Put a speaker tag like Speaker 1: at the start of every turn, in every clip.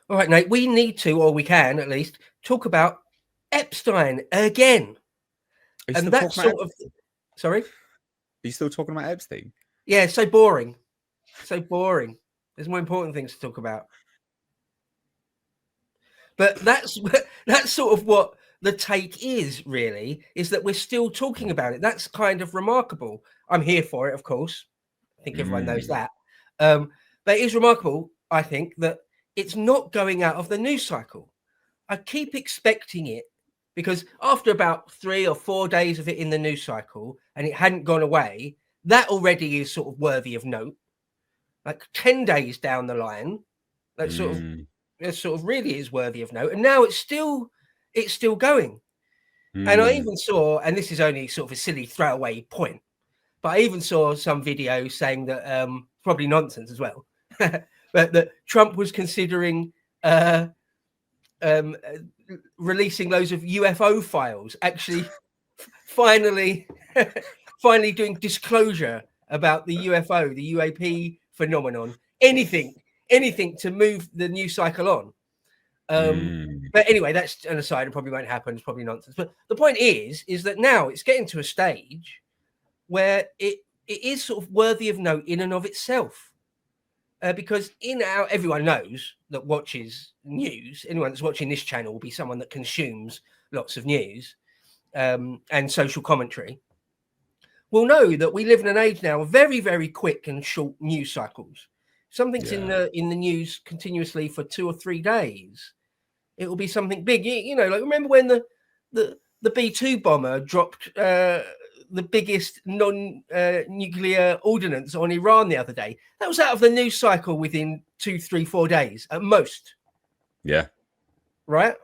Speaker 1: All right, Nate, we need to, or we can at least, talk about Epstein again.
Speaker 2: Are you
Speaker 1: And
Speaker 2: still
Speaker 1: that's
Speaker 2: talking about?
Speaker 1: sort of, sorry?
Speaker 2: Are you still talking about Epstein?
Speaker 1: Yeah, so boring. So boring. There's more important things to talk about. But that's that's sort of what the take is, really, is that we're still talking about it. That's kind of remarkable. I'm here for it, of course. I think everyone knows
Speaker 2: Mm,
Speaker 1: that. But it is remarkable, I think, that it's not going out of the news cycle. I keep expecting it because after about 3 or 4 days of it in the news cycle and it hadn't gone away, that already is sort of worthy of note. Like 10 days down the line, that
Speaker 2: mm,
Speaker 1: sort of really is worthy of note. And now it's still going. And I
Speaker 2: mm.
Speaker 1: even saw, and this is only sort of a silly throwaway point, but I even saw some video saying that probably nonsense as well, but that Trump was considering um, releasing loads of UFO files. Actually, finally, finally doing disclosure about the UFO, the UAP phenomenon. Anything to move the news cycle on.
Speaker 2: Mm.
Speaker 1: But anyway, that's an aside. It probably won't happen. It's probably nonsense. But the point is that now it's getting to a stage where it is sort of worthy of note in and of itself. Because everyone knows that watches news. Anyone that's watching this channel will be someone that consumes lots of news and social commentary. Will know that we live in an age now of very, very quick and short news cycles. Something's
Speaker 2: Yeah.
Speaker 1: in the news continuously for 2 or 3 days. It will be something big. Like remember when the B-2 bomber dropped the biggest non-nuclear ordnance on Iran the other day? That was out of the news cycle within 2, 3, 4 days at most,
Speaker 2: Yeah.
Speaker 1: right?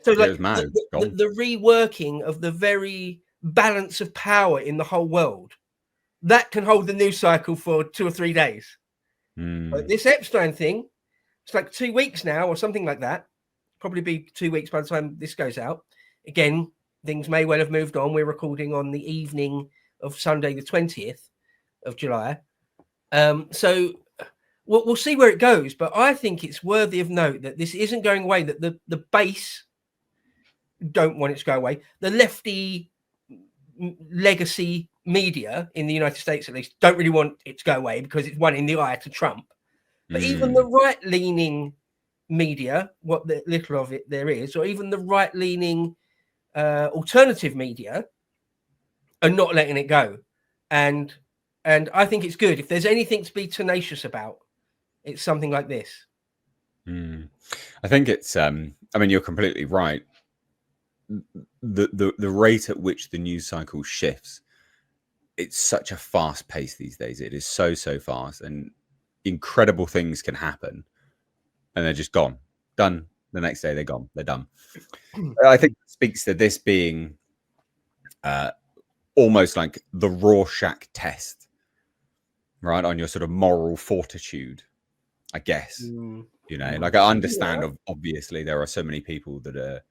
Speaker 1: So
Speaker 2: Yeah. It
Speaker 1: like
Speaker 2: was mad. It's gone.
Speaker 1: the reworking of the very balance of power in the whole world that can hold the news cycle for 2 or 3 days. But
Speaker 2: Mm.
Speaker 1: this Epstein thing, it's like 2 weeks now or something like that. Probably be 2 weeks by the time this goes out. Again, things may well have moved on. We're recording on the evening of Sunday, the 20th of July. So we'll see where it goes. But I think it's worthy of note that this isn't going away, that the base don't want it to go away. The lefty legacy media in the United States, at least, don't really want it to go away because it's one in the eye to Trump. But even the
Speaker 2: Mm.
Speaker 1: right-leaning media, what the little of it there is, or even the right-leaning alternative media, are not letting it go. And I think it's good. If there's anything to be tenacious about, it's something like this.
Speaker 2: Mm. I think it's. I mean, you're completely right. The rate at which the news cycle shifts, it's such a fast pace these days. It is so fast, and incredible things can happen, and they're just gone, done. The next day they're gone. They're done. I think it speaks to this being almost like the Rorschach test, right, on your sort of moral fortitude, I guess. Like I understand,
Speaker 1: Yeah.
Speaker 2: obviously, there are so many people that are,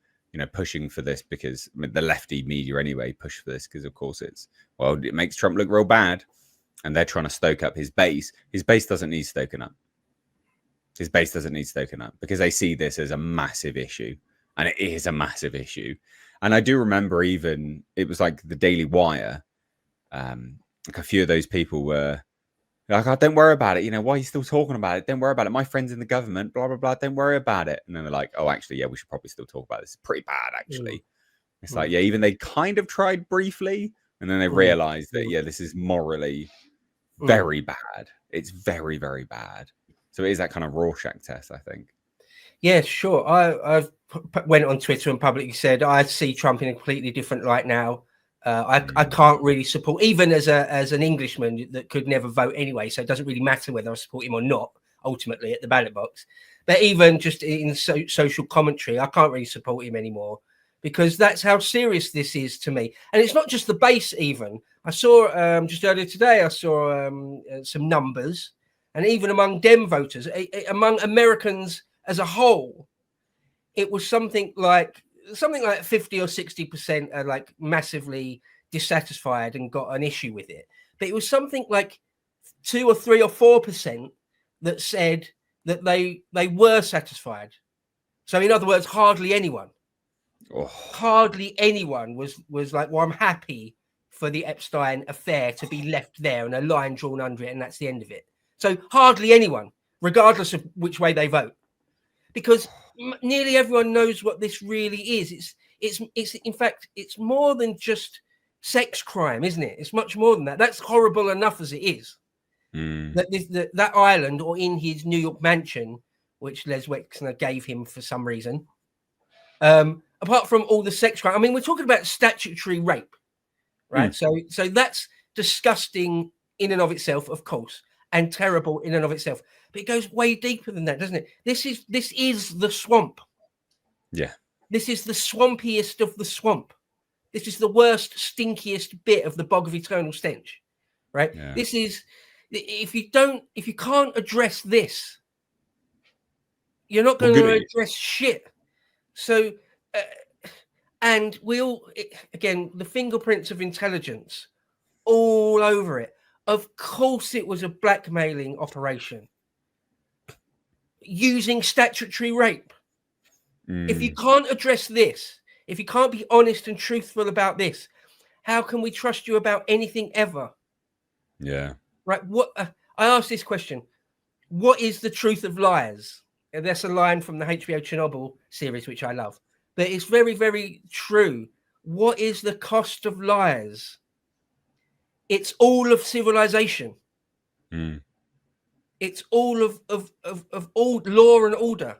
Speaker 2: pushing for this because the lefty media anyway push for this because, of course, it makes Trump look real bad, and they're trying to stoke up his base. His base doesn't need stoking up. His base doesn't need stoking up because they see this as a massive issue, and it is a massive issue. And I do remember even it was like the Daily Wire. Like a few of those people were like, "Oh, don't worry about it. Why are you still talking about it? Don't worry about it. My friend's in the government, blah, blah, blah. Don't worry about it." And then they're like, "Oh, actually, yeah, we should probably still talk about this. It's pretty bad,
Speaker 1: Mm,
Speaker 2: actually." It's like,
Speaker 1: mm,
Speaker 2: yeah, even they kind of tried briefly. And then they
Speaker 1: mm,
Speaker 2: realized that,
Speaker 1: mm,
Speaker 2: yeah, this is morally
Speaker 1: mm.
Speaker 2: very bad. It's very, very bad. So it is that kind of Rorschach test, I think.
Speaker 1: Yeah, sure. I've went on Twitter and publicly said I see Trump in a completely different light now. I
Speaker 2: Mm,
Speaker 1: can't really support, even as an Englishman that could never vote anyway, so it doesn't really matter whether I support him or not. Ultimately, at the ballot box, but even just in social commentary, I can't really support him anymore because that's how serious this is to me. And it's not just the base. Even I saw just earlier today, I saw some numbers, and even among Dem voters, among Americans as a whole, it was something like 50 or 60% are like massively dissatisfied and got an issue with it. But it was something like 2 or 3 or 4% that said that they were satisfied. So in other words, hardly anyone was like, well, I'm happy for the Epstein affair to be left there and a line drawn under it, and that's the end of it. So hardly anyone, regardless of which way they vote, because nearly everyone knows what this really is. It's in fact, it's more than just sex crime, isn't it? It's much more than that. That's horrible enough as it is. That island, or in his New York mansion, which Les Wexner gave him for some reason, apart from all the sex crime, I mean, we're talking about statutory rape, right? So that's disgusting in and of itself, of course, and terrible in and of itself. But it goes way deeper than that, doesn't it? This is the swamp.
Speaker 2: Yeah.
Speaker 1: This is the swampiest of the swamp. This is the worst, stinkiest bit of the bog of eternal stench, right? Yeah. This is, if you can't address this, you're not going to address shit. So, and again, the fingerprints of intelligence all over it. Of course, it was a blackmailing operation using statutory rape. If you can't address this, if you can't be honest and truthful about this, how can we trust you about anything ever?
Speaker 2: Yeah.
Speaker 1: Right. I asked this question: what is the truth of lies? And that's a line from the HBO Chernobyl series, which I love. But it's very, very true. What is the cost of lies? It's all of civilization. It's all of all law and order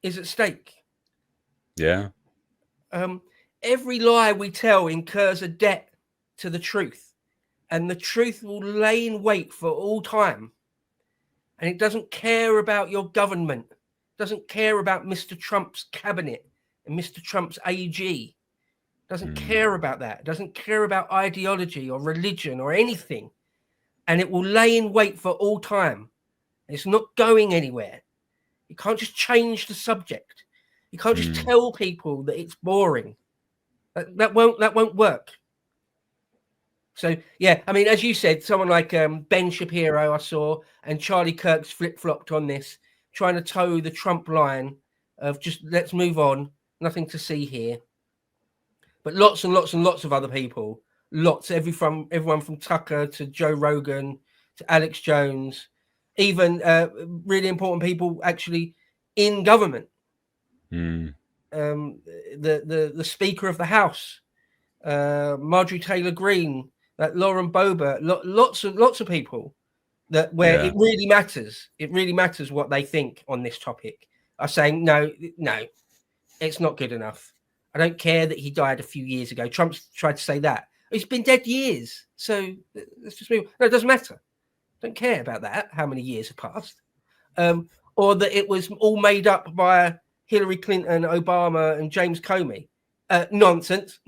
Speaker 1: is at stake.
Speaker 2: Yeah.
Speaker 1: Every lie we tell incurs a debt to the truth, and the truth will lay in wait for all time. And it doesn't care about your government, doesn't care about Mr. Trump's cabinet and Mr. Trump's AG. Doesn't care about that. Doesn't care about ideology or religion or anything. And it will lay in wait for all time. It's not going anywhere. You can't just change the subject. You can't just tell people that it's boring. That won't work. So yeah, I mean, as you said, someone like Ben Shapiro, I saw, and Charlie Kirk's flip-flopped on this, trying to toe the Trump line of just let's move on, nothing to see here. But lots and lots and lots of other people, everyone from Tucker to Joe Rogan to Alex Jones, even really important people actually in government. The Speaker of the House, Marjorie Taylor Greene, Lauren Boebert, lots of people it really matters. It really matters what they think on this topic. Are saying no, it's not good enough. I don't care that he died a few years ago. Trump's tried to say that. He's been dead years. So let's just move. No, it doesn't matter. Don't care about that, how many years have passed. Or that it was all made up by Hillary Clinton, Obama, and James Comey. Nonsense.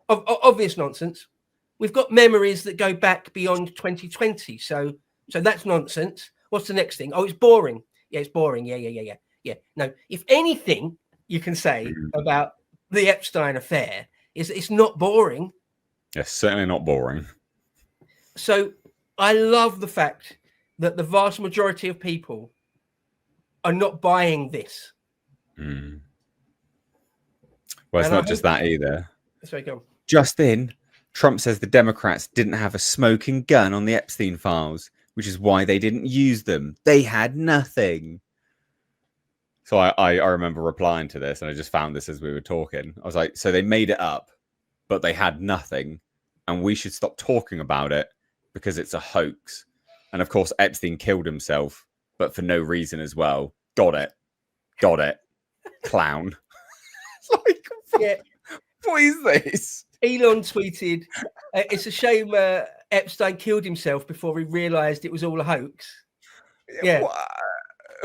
Speaker 1: Obvious nonsense. We've got memories that go back beyond 2020. So that's nonsense. What's the next thing? Oh, it's boring. Yeah, it's boring. Yeah. No, if anything you can say about the Epstein affair is it's not boring.
Speaker 2: It's certainly not boring.
Speaker 1: So I love the fact that the vast majority of people are not buying this.
Speaker 2: Well, it's not just that either.
Speaker 1: Sorry, go on.
Speaker 2: Just in, Trump says the Democrats didn't have a smoking gun on the Epstein files, which is why they didn't use them. They had nothing. So I remember replying to this, and I just found this as we were talking. I was like, so they made it up, but they had nothing, and we should stop talking about it because it's a hoax. And of course, Epstein killed himself, but for no reason as well. Got it. Clown. Like,
Speaker 1: yeah.
Speaker 2: What is this?
Speaker 1: Elon tweeted, it's a shame Epstein killed himself before he realized it was all a hoax. Yeah.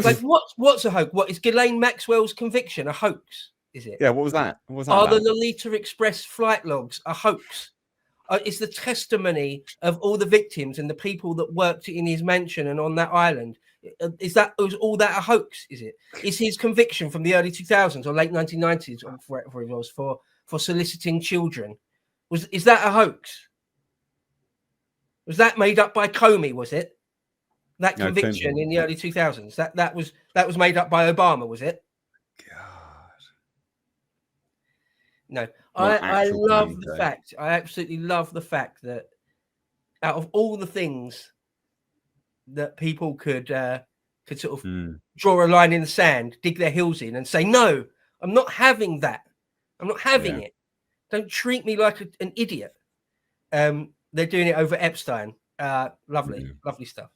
Speaker 1: Like, what's a hoax? What is Ghislaine Maxwell's conviction a hoax? Is it?
Speaker 2: Yeah, what was that?
Speaker 1: Are the Lolita Express flight logs a hoax? Is the testimony of all the victims and the people that worked in his mansion and on that island, is all that a hoax? Is it? Is his conviction from the early 2000s or late 1990s or wherever it was for soliciting children, is that a hoax? Was that made up by Comey, was it? That
Speaker 2: No,
Speaker 1: conviction
Speaker 2: Clinton.
Speaker 1: in the early 2000s, that was made up by Obama, was it?
Speaker 2: God.
Speaker 1: No,
Speaker 2: What
Speaker 1: I
Speaker 2: actual
Speaker 1: love the
Speaker 2: communique.
Speaker 1: fact. I absolutely love the fact that out of all the things that people could sort of
Speaker 2: Mm.
Speaker 1: draw a line in the sand, dig their heels in, and say, "No, I'm not having that. I'm not having
Speaker 2: Yeah.
Speaker 1: it. Don't treat me like an idiot." They're doing it over Epstein. Lovely,
Speaker 2: Yeah.
Speaker 1: lovely stuff.